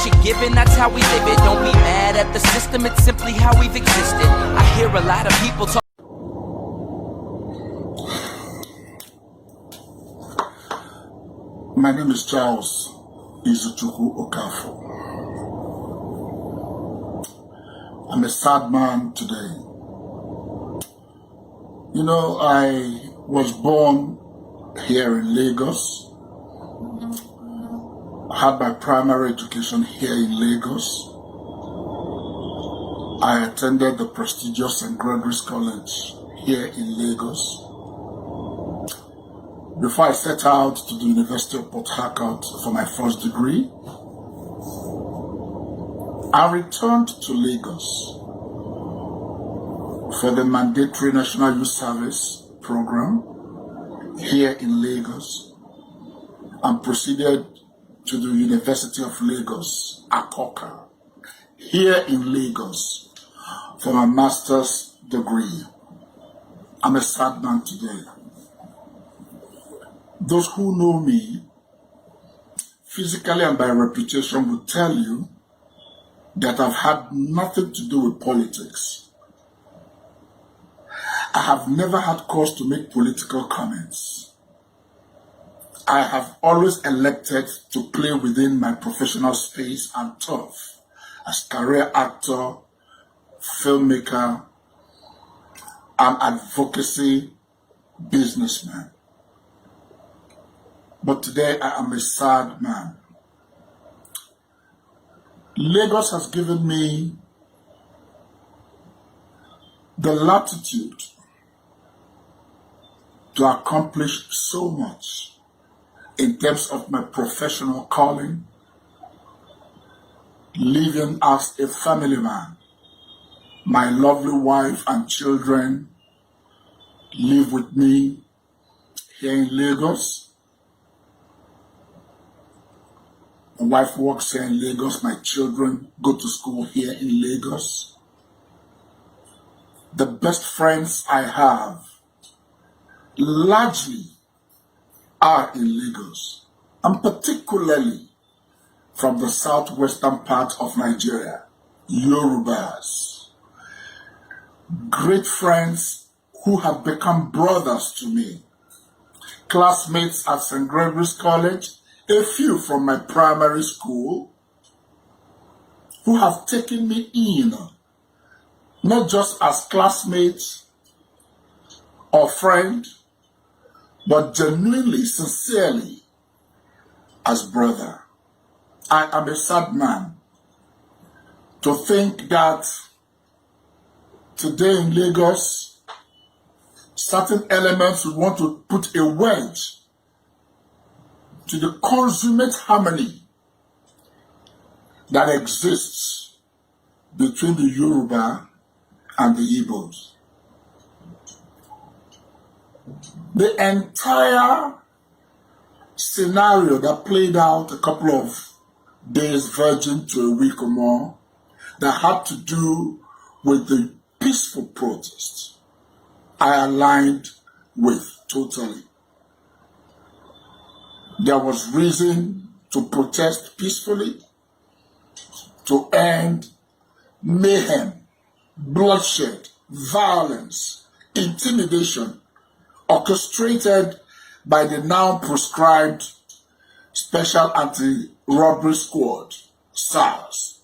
you're given, that's how we live it. Don't be mad at the system, it's simply how we've existed. I hear a lot of people talk. My name is Charles Okafor. I'm a sad man today. You know, I was born here in Lagos. I had my primary education here in Lagos. I attended the prestigious St. Gregory's College here in Lagos. Before I set out to the University of Port Harcourt for my first degree, I returned to Lagos for the mandatory National Youth Service program here in Lagos and proceeded to the University of Lagos, Akoka, here in Lagos for my master's degree. I'm a sad man today. Those who know me physically and by reputation will tell you that I've had nothing to do with politics. I have never had cause to make political comments. I have always elected to play within my professional space and turf as career actor, filmmaker, and advocacy businessman. But today I am a sad man. Lagos has given me the latitude to accomplish so much in terms of my professional calling, living as a family man. My lovely wife and children live with me here in Lagos. My wife works here in Lagos. My children go to school here in Lagos. The best friends I have largely are in Lagos, and particularly from the southwestern part of Nigeria, Yorubas. Great friends who have become brothers to me, classmates at St. Gregory's College, a few from my primary school, who have taken me in, not just as classmates or friend, but genuinely, sincerely, as brother. I am a sad man to think that today in Lagos, certain elements would want to put a wedge to the consummate harmony that exists between the Yoruba and the Igbos. The entire scenario that played out a couple of days verging to a week or more that had to do with the peaceful protests, I aligned with totally. There was reason to protest peacefully, to end mayhem, bloodshed, violence, intimidation, orchestrated by the now proscribed Special Anti-Robbery Squad, SARS,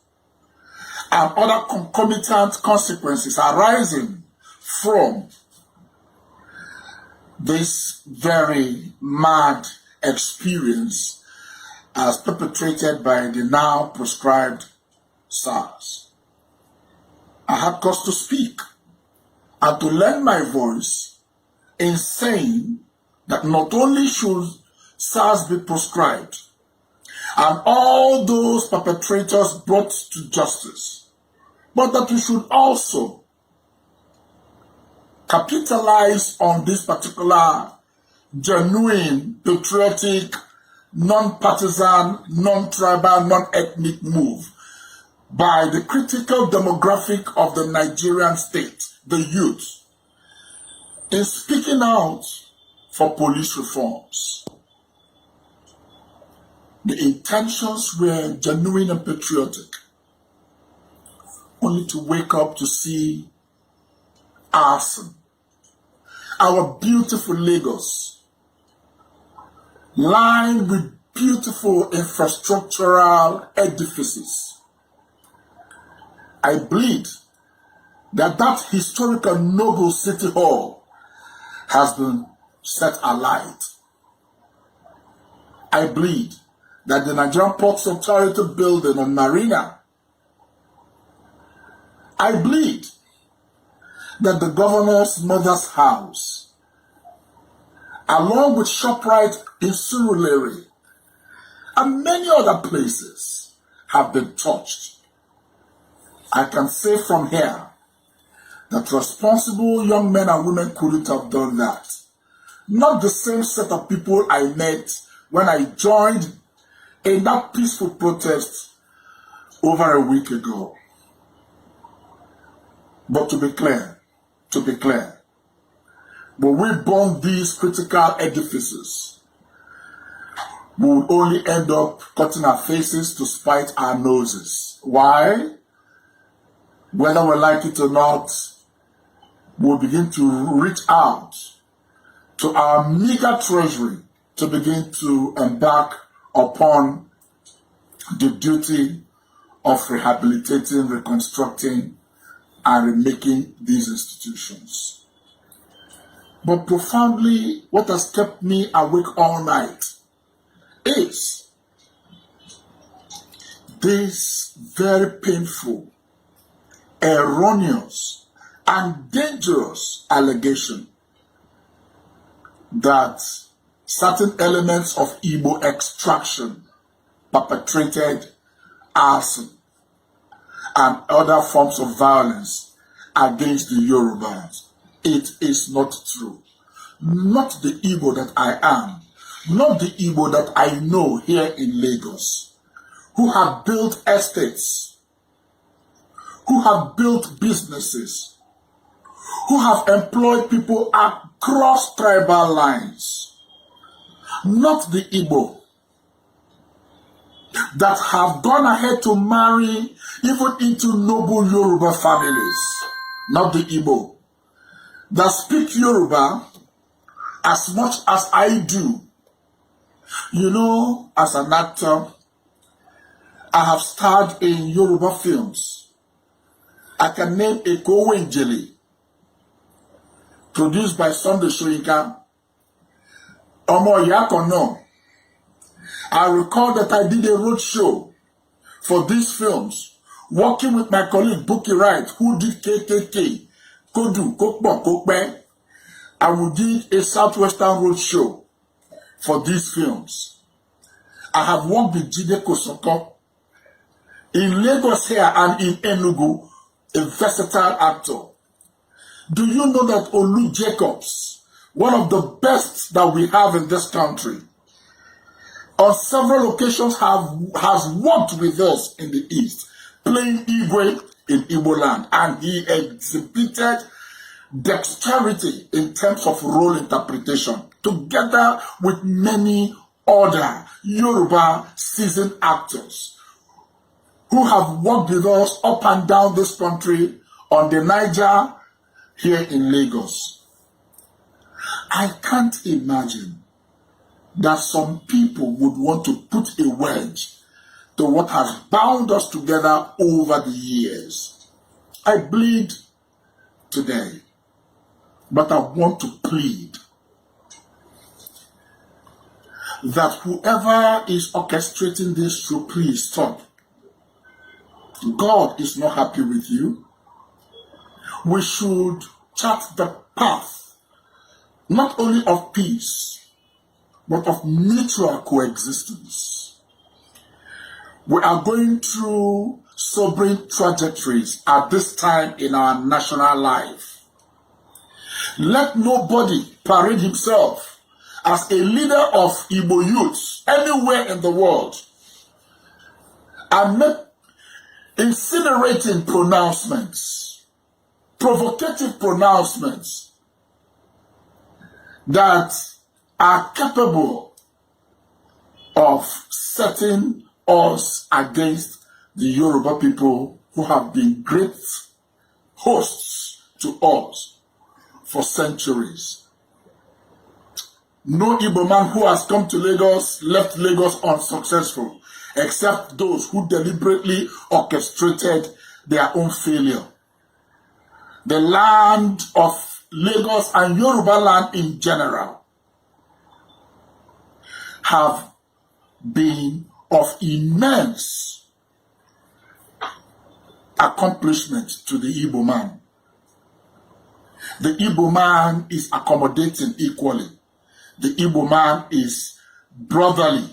and other concomitant consequences arising from this very mad experience as perpetrated by the now proscribed SARS. I had cause to speak and to lend my voice in saying that not only should SARS be proscribed and all those perpetrators brought to justice, but that we should also capitalize on this particular genuine, patriotic, non-partisan, non-tribal, non-ethnic move by the critical demographic of the Nigerian state, the youth, in speaking out for police reforms. The intentions were genuine and patriotic, only to wake up to see arson. Our beautiful Lagos, lined with beautiful infrastructural edifices. I bleed that historical noble city hall has been set alight. I bleed that the Nigerian Ports Authority building on Marina. I bleed that the governor's mother's house, along with ShopRite in Surulere and many other places, have been touched. I can say from here that responsible young men and women couldn't have done that. Not the same set of people I met when I joined in that peaceful protest over a week ago. But to be clear, when we burn these critical edifices, we will only end up cutting our faces to spite our noses. Why? Whether we like it or not, we'll begin to reach out to our meager treasury to begin to embark upon the duty of rehabilitating, reconstructing, and remaking these institutions. But profoundly, what has kept me awake all night is this very painful, erroneous, and dangerous allegation that certain elements of Igbo extraction perpetrated arson and other forms of violence against the Yorubas. It is not true. Not the Igbo that I am, not the Igbo that I know here in Lagos, who have built estates, who have built businesses, who have employed people across tribal lines. Not the Igbo that have gone ahead to marry even into noble Yoruba families. Not the Igbo that speak Yoruba as much as I do. You know, as an actor, I have starred in Yoruba films. I can name Eko Wenjele, produced by Sunday Shoyinka, Omo Yakono. I recall that I did a road show for these films, working with my colleague Buki Wright, who did KKK, Kodu, Kokbo, Kokbe, and we did a Southwestern road show for these films. I have worked with Jide Kosoko in Lagos here and in Enugu, a versatile actor. Do you know that Olu Jacobs, one of the best that we have in this country, on several occasions has worked with us in the East, playing Igwe in Igbo land, and he exhibited dexterity in terms of role interpretation, together with many other Yoruba seasoned actors who have worked with us up and down this country, on the Niger, here in Lagos. I can't imagine that some people would want to put a wedge to what has bound us together over the years. I bleed today, but I want to plead that whoever is orchestrating this should please stop. God is not happy with you. We should chart the path, not only of peace, but of mutual coexistence. We are going through sobering trajectories at this time in our national life. Let nobody parade himself as a leader of Igbo youths anywhere in the world and make incinerating pronouncements, provocative pronouncements that are capable of setting us against the Yoruba people who have been great hosts to us for centuries. No Igbo man who has come to Lagos left Lagos unsuccessful, except those who deliberately orchestrated their own failure. The land of Lagos and Yoruba land in general have been of immense accomplishment to the Igbo man. The Igbo man is accommodating equally. The Igbo man is brotherly.